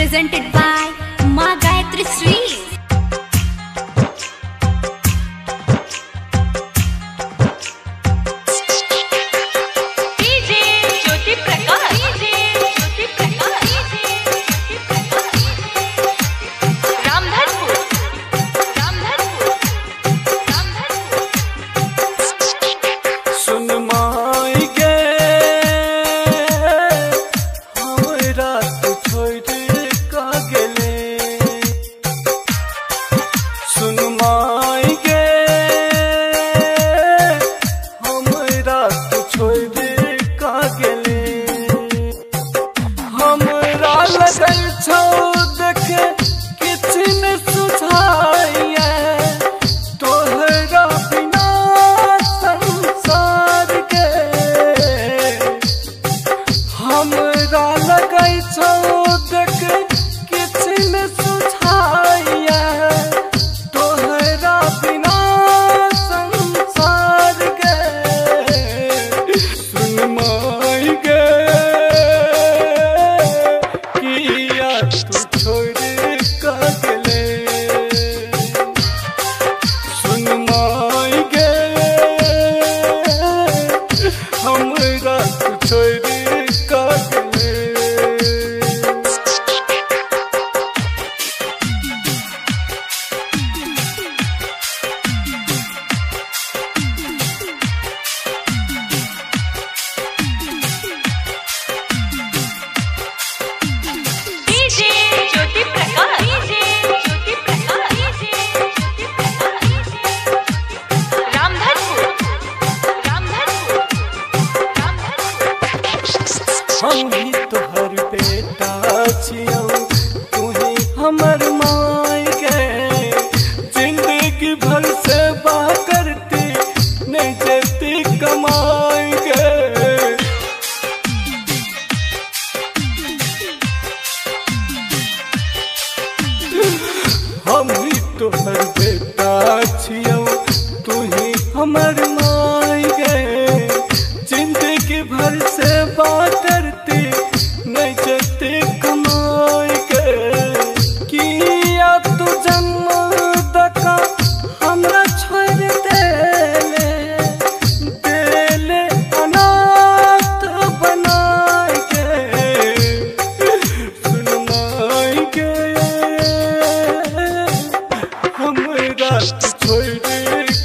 presented by Ma Gayatri Sweet. हम ही तोहर बेटा छियौ, तू ही हमर माय के, जिंदगी भर सेवा करती नहीं जेती कमाई के। हम ही तोहर बेटा छियौ, तू ही हमर माय के, जिंदगी भर सेवा करती नहीं जते कमाई के। किया तू जन्म दका हमरा छोड़ देले अनाथ बनाए के। सुन माई के हमरा छोड़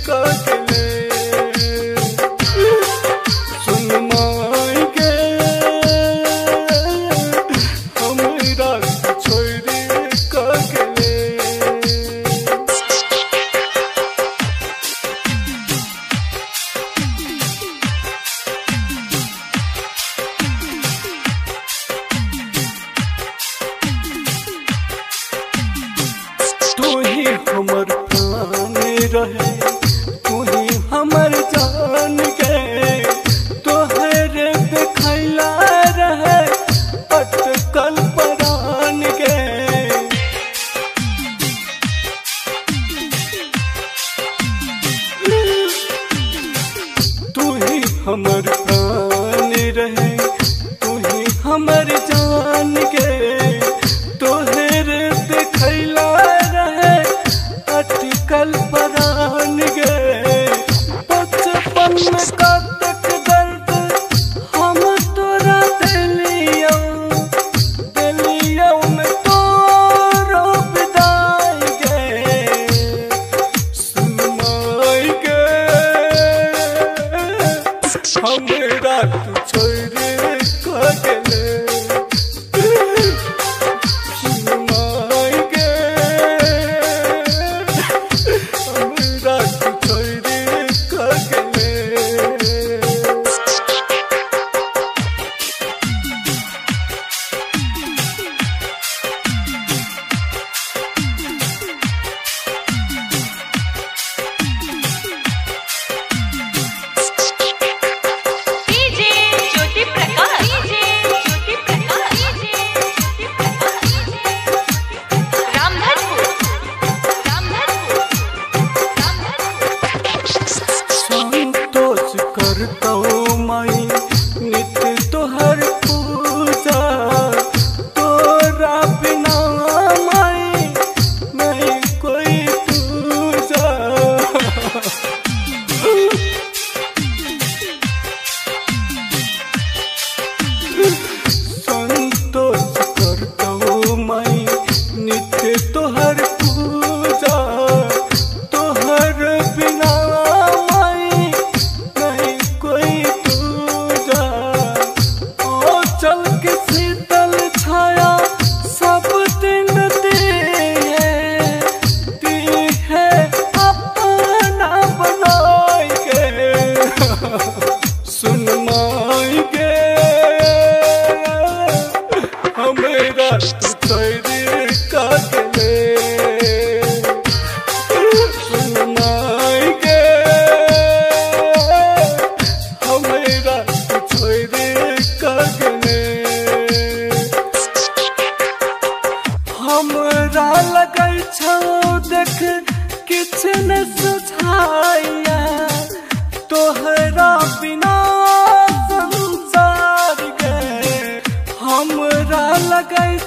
का गेले। तू ही हमर प्राण रहे, तू ही हमर जान के, तोहरे देखैला रहे अटकल परान के। तू ही हमर प्राण रहे, तू ही हमर जान के, तोहरे देखैला अटकल परान गे। बचपन में कतक दर्द हम तोरा दिलियौ में तोरो विदाई गे। सुन माय गे हमरा तू छोड़ का गेले।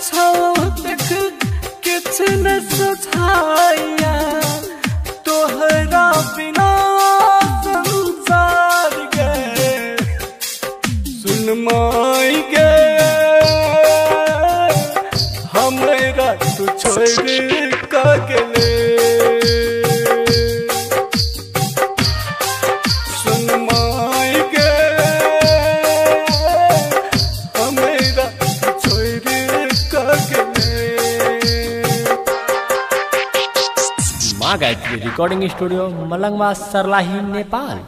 छौ देख किछ न सुझाया तोहरा बिना संसार गे सुन माई गे हमरा तू छोड़ का गेले सुन माई गे हमरा तू छोड़ का गेले। माँ गायत्री रिकॉर्डिंग स्टूडियो मलंगवा, सर्लाही, नेपाल।